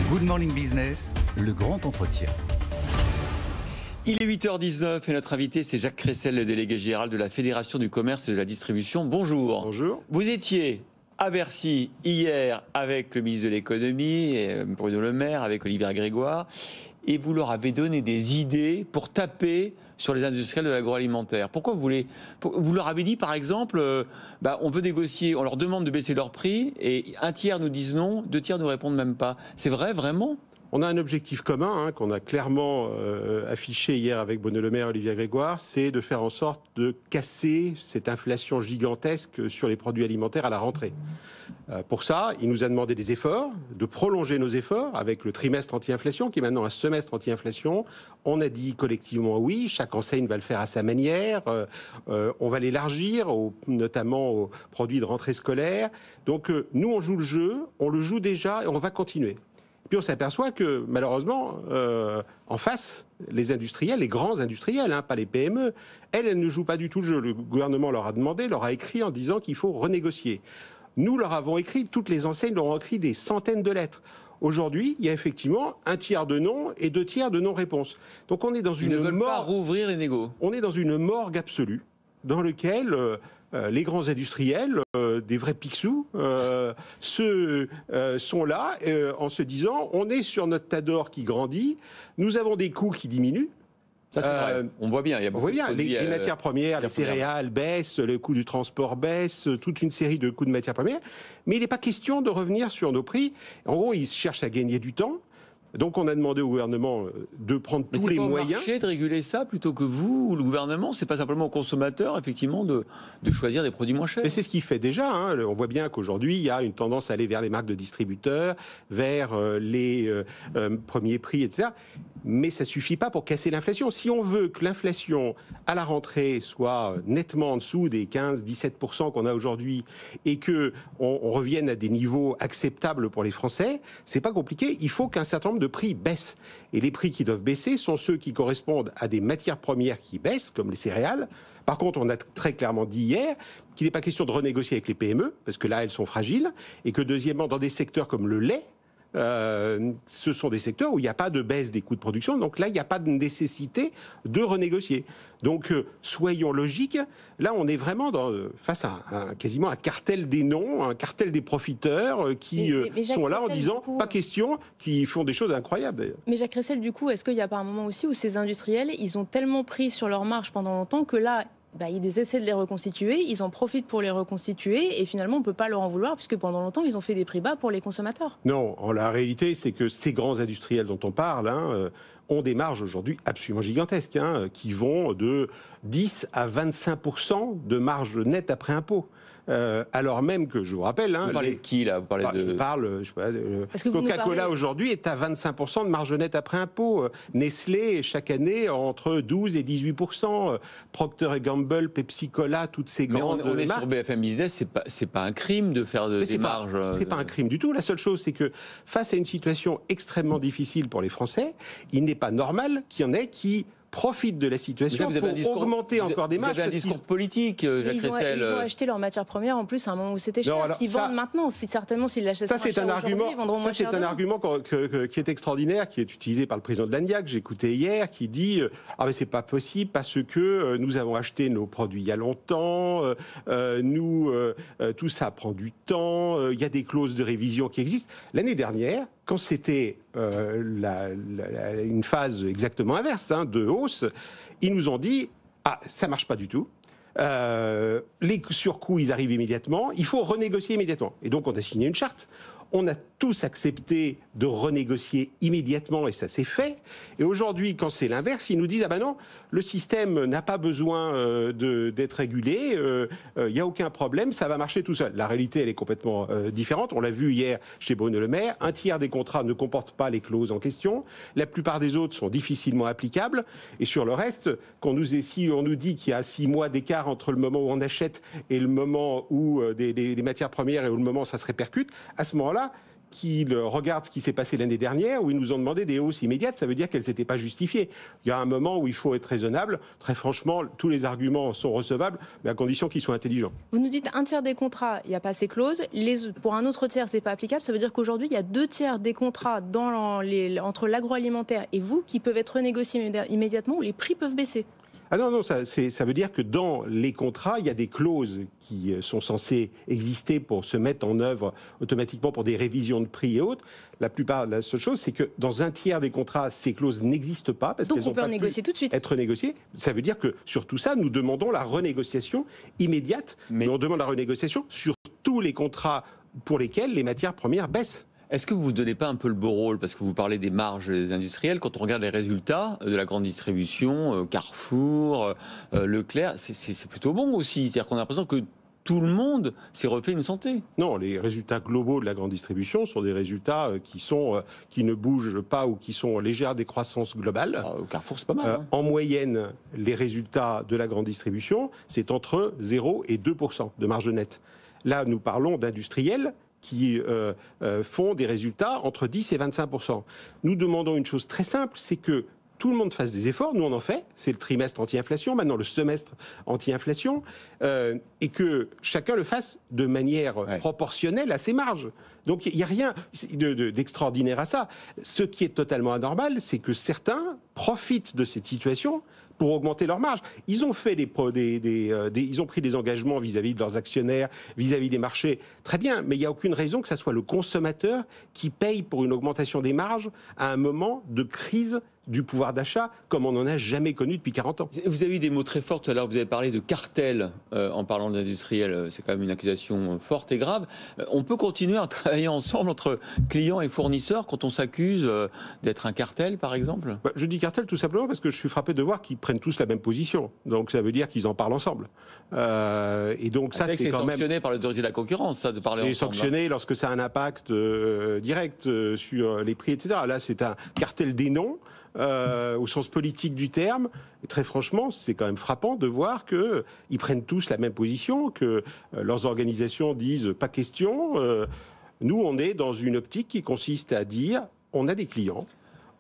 Good Morning Business, le grand entretien. Il est 8h19 et notre invité c'est Jacques Cressel, le délégué général de la Fédération du commerce et de la distribution. Bonjour. Bonjour. Vous étiez à Bercy hier avec le ministre de l'économie, Bruno Le Maire, avec Olivier Grégoire, et vous leur avez donné des idées pour taper sur les industriels de l'agroalimentaire. Pourquoi vous leur avez dit par exemple, on veut négocier, on leur demande de baisser leur prix et un tiers nous disent non, 2 tiers nous répondent même pas. C'est vrai vraiment ? On a un objectif commun qu'on a clairement affiché hier avec Bruno Le Maire et Olivier Grégoire, c'est de faire en sorte de casser cette inflation gigantesque sur les produits alimentaires à la rentrée. Pour ça, il nous a demandé des efforts, de prolonger nos efforts avec le trimestre anti-inflation, qui est maintenant un semestre anti-inflation. On a dit collectivement oui, chaque enseigne va le faire à sa manière. On va l'élargir, notamment aux produits de rentrée scolaire. Donc nous, on joue le jeu, on le joue déjà et on va continuer. Et puis on s'aperçoit que malheureusement, en face, les industriels, les grands industriels, pas les PME, elles ne jouent pas du tout le jeu. Le gouvernement leur a demandé, leur a écrit en disant qu'il faut renégocier. Nous leur avons écrit, toutes les enseignes leur ont écrit des centaines de lettres. Aujourd'hui, il y a effectivement un tiers de non et 2 tiers de non-réponse. Donc on est dans une Ils ne veulent pas rouvrir les négos. On est dans une morgue absolue dans laquelle les grands industriels, des vrais picsous, sont là en se disant on est sur notre tas d'or qui grandit, nous avons des coûts qui diminuent. Ça, c'est vrai. On voit bien. Il y a beaucoup de produits, les matières premières, les céréales baissent, le coût du transport baisse, toute une série de coûts de matières premières. Mais il n'est pas question de revenir sur nos prix. En gros, ils cherchent à gagner du temps. Donc on a demandé au gouvernement de prendre tous les moyens. C'est au marché de réguler ça plutôt que vous ou le gouvernement. C'est pas simplement aux consommateurs effectivement de choisir des produits moins chers. Mais c'est ce qu'il fait déjà. On voit bien qu'aujourd'hui il y a une tendance à aller vers les marques de distributeurs, vers les premiers prix, etc. Mais ça suffit pas pour casser l'inflation. Si on veut que l'inflation à la rentrée soit nettement en dessous des 15-17% qu'on a aujourd'hui et que on revienne à des niveaux acceptables pour les Français, c'est pas compliqué. Il faut qu'un certain nombre de prix baissent. Et les prix qui doivent baisser sont ceux qui correspondent à des matières premières qui baissent, comme les céréales. Par contre, on a très clairement dit hier qu'il n'est pas question de renégocier avec les PME, parce que là, elles sont fragiles, et que deuxièmement, dans des secteurs comme le lait, ce sont des secteurs où il n'y a pas de baisse des coûts de production, donc là il n'y a pas de nécessité de renégocier. Donc soyons logiques, là on est vraiment face à quasiment un cartel des noms, un cartel des profiteurs qui sont là en disant pas question, qui font des choses incroyables d'ailleurs. Mais Jacques Cressel, du coup, est-ce qu'il n'y a pas un moment aussi où ces industriels, ils ont tellement pris sur leur marge pendant longtemps que là, ils essaient de les reconstituer, ils en profitent pour les reconstituer et finalement on ne peut pas leur en vouloir puisque pendant longtemps ils ont fait des prix bas pour les consommateurs. Non, la réalité c'est que ces grands industriels dont on parle ont des marges aujourd'hui absolument gigantesques qui vont de 10 à 25% de marge nette après impôt. Alors même que, je vous rappelle... Vous parlez de qui, là ? Vous parlez Coca-Cola, aujourd'hui, est à 25% de marge nette après impôt. Nestlé, chaque année, entre 12 et 18%. Procter & Gamble, Pepsi-Cola, toutes ces grandes marques... on est sur BFM Business, c'est pas un crime de faire des marges... C'est pas un crime du tout. La seule chose, c'est que face à une situation extrêmement difficile pour les Français, il n'est pas normal qu'il y en ait qui profitent de la situation pour augmenter encore des marges. Vous avez un discours politique, Jacques Cressel. Ils ont acheté leurs matières premières en plus à un moment où c'était cher, qu'ils vendent maintenant. Certainement, s'ils l'achètent moins cher aujourd'hui, ils vendront moins cher. C'est un argument qui est extraordinaire, qui est utilisé par le président de l'ANIAC, j'ai écouté hier, qui dit mais c'est pas possible parce que nous avons acheté nos produits il y a longtemps, tout ça prend du temps, il y a des clauses de révision qui existent. L'année dernière, quand c'était une phase exactement inverse de hausse, ils nous ont dit ça marche pas du tout. Les surcoûts, ils arrivent immédiatement. Il faut renégocier immédiatement. Et donc, on a signé une charte. On a tous accepté de renégocier immédiatement et ça s'est fait. Et aujourd'hui, quand c'est l'inverse, ils nous disent non, le système n'a pas besoin d'être régulé, il n'y a aucun problème, ça va marcher tout seul. La réalité, elle est complètement différente. On l'a vu hier chez Bruno Le Maire, un tiers des contrats ne comportent pas les clauses en question. La plupart des autres sont difficilement applicables. Et sur le reste, on nous dit qu'il y a 6 mois d'écart entre le moment où on achète et le moment où les matières premières et où le moment où ça se répercute, à ce moment-là, qu'ils regardent ce qui s'est passé l'année dernière, où ils nous ont demandé des hausses immédiates, ça veut dire qu'elles n'étaient pas justifiées. Il y a un moment où il faut être raisonnable. Très franchement, tous les arguments sont recevables, mais à condition qu'ils soient intelligents. Vous nous dites un tiers des contrats, il n'y a pas ces clauses. Pour un autre tiers, c'est pas applicable. Ça veut dire qu'aujourd'hui, il y a 2 tiers des contrats entre l'agroalimentaire et vous qui peuvent être renégociés immédiatement, où les prix peuvent baisser. Ah non, ça veut dire que dans les contrats, il y a des clauses qui sont censées exister pour se mettre en œuvre automatiquement pour des révisions de prix et autres. La seule chose, c'est que dans un tiers des contrats, ces clauses n'existent pas parce qu'elles n'ont pas pu tout de suite. être négociées. Ça veut dire que sur tout ça, nous demandons la renégociation immédiate. Mais on demande la renégociation sur tous les contrats pour lesquels les matières premières baissent. Est-ce que vous ne vous donnez pas un peu le beau rôle? Parce que vous parlez des marges des industriels. Quand on regarde les résultats de la grande distribution, Carrefour, Leclerc, c'est plutôt bon aussi. C'est-à-dire qu'on a l'impression que tout le monde s'est refait une santé. Non, les résultats globaux de la grande distribution sont des résultats qui ne bougent pas ou qui sont en légère décroissance globale. Carrefour, c'est pas mal. En moyenne, les résultats de la grande distribution, c'est entre 0 et 2% de marge nette. Là, nous parlons d'industriels qui font des résultats entre 10 et 25%. Nous demandons une chose très simple, c'est que tout le monde fasse des efforts, nous on en fait, c'est le trimestre anti-inflation, maintenant le semestre anti-inflation, et que chacun le fasse de manière proportionnelle à ses marges. Donc il n'y a rien d'extraordinaire à ça. Ce qui est totalement anormal, c'est que certains profitent de cette situation pour augmenter leurs marges. Ils ont fait ils ont pris des engagements vis-à-vis de leurs actionnaires, vis-à-vis des marchés. Très bien, mais il n'y a aucune raison que ça soit le consommateur qui paye pour une augmentation des marges à un moment de crise du pouvoir d'achat comme on n'en a jamais connu depuis 40 ans. Vous avez eu des mots très forts tout à l'heure, vous avez parlé de cartel en parlant d'industriels, c'est quand même une accusation forte et grave. On peut continuer à travailler ensemble entre clients et fournisseurs quand on s'accuse d'être un cartel par exemple? Je dis cartel tout simplement parce que je suis frappé de voir qu'ils prennent tous la même position. Donc ça veut dire qu'ils en parlent ensemble. Et donc ça c'est quand même sanctionné par l'autorité de la concurrence, ça, de parler ensemble. C'est sanctionné lorsque ça a un impact direct sur les prix, etc. Là c'est un cartel des noms. Au sens politique du terme. Et très franchement, c'est quand même frappant de voir qu'ils prennent tous la même position, que leurs organisations disent pas question. Nous, on est dans une optique qui consiste à dire on a des clients,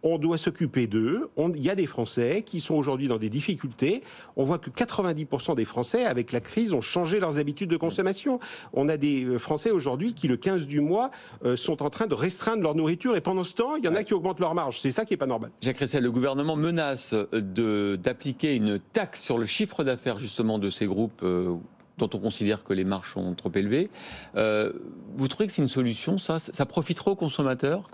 on doit s'occuper d'eux. Il y a des Français qui sont aujourd'hui dans des difficultés. On voit que 90% des Français, avec la crise, ont changé leurs habitudes de consommation. On a des Français aujourd'hui qui, le 15 du mois, sont en train de restreindre leur nourriture. Et pendant ce temps, il y en a qui augmentent leur marge. C'est ça qui n'est pas normal. Jacques Ressel, le gouvernement menace d'appliquer une taxe sur le chiffre d'affaires justement de ces groupes dont on considère que les marges sont trop élevées. Vous trouvez que c'est une solution, ça? Ça profiterait aux consommateurs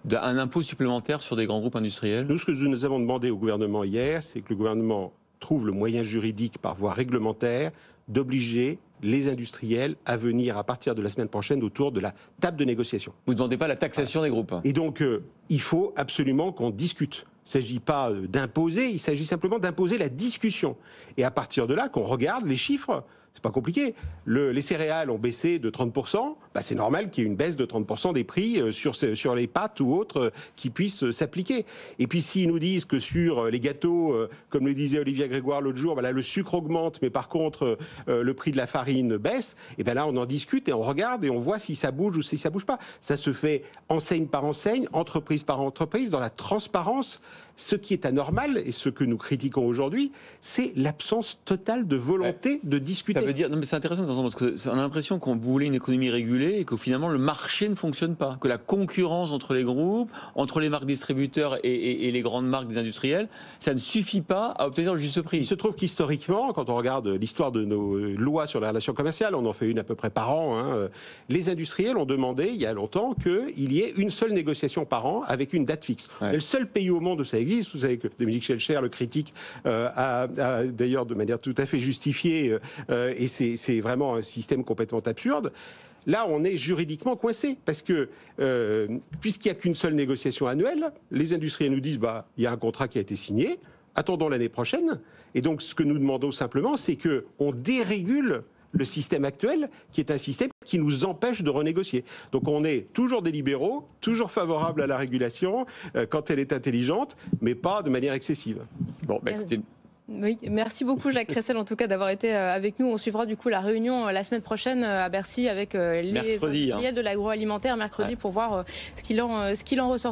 d'un impôt supplémentaire sur des grands groupes industriels? Nous, ce que nous avons demandé au gouvernement hier, c'est que le gouvernement trouve le moyen juridique par voie réglementaire d'obliger les industriels à venir à partir de la semaine prochaine autour de la table de négociation. Vous ne demandez pas la taxation des groupes? Et donc, il faut absolument qu'on discute. Il ne s'agit pas d'imposer, il s'agit simplement d'imposer la discussion. Et à partir de là, qu'on regarde les chiffres. C'est pas compliqué. Les céréales ont baissé de 30%. C'est normal qu'il y ait une baisse de 30% des prix sur les pâtes ou autres qui puissent s'appliquer. Et puis s'ils nous disent que sur les gâteaux, comme le disait Olivier Grégoire l'autre jour, là, le sucre augmente, mais par contre le prix de la farine baisse, et là on en discute et on regarde et on voit si ça bouge ou si ça bouge pas. Ça se fait enseigne par enseigne, entreprise par entreprise, dans la transparence. Ce qui est anormal et ce que nous critiquons aujourd'hui, c'est l'absence totale de volonté de discuter. Ça veut dire, non mais c'est intéressant parce qu'on a l'impression qu'on voulait une économie régulée et que finalement le marché ne fonctionne pas, que la concurrence entre les groupes, entre les marques distributeurs et les grandes marques des industriels, ça ne suffit pas à obtenir le juste prix. Il se trouve qu'historiquement, quand on regarde l'histoire de nos lois sur les relations commerciales, on en fait une à peu près par an, les industriels ont demandé il y a longtemps qu'il y ait une seule négociation par an avec une date fixe. Ouais. Le seul pays au monde où ça existe, vous savez que Dominique Schelcher, le critique, a d'ailleurs de manière tout à fait justifiée, et c'est vraiment un système complètement absurde. Là, on est juridiquement coincé, parce que puisqu'il n'y a qu'une seule négociation annuelle, les industriels nous disent il y a un contrat qui a été signé, attendons l'année prochaine. Et donc, ce que nous demandons simplement, c'est qu'on dérégule le système actuel, qui est un système qui nous empêche de renégocier. Donc on est toujours des libéraux, toujours favorables à la régulation quand elle est intelligente, mais pas de manière excessive. Bon, écoutez... Oui, merci beaucoup Jacques Cressel en tout cas d'avoir été avec nous. On suivra du coup la réunion la semaine prochaine à Bercy avec les industriels de l'agroalimentaire mercredi pour voir ce qu'il en ressort.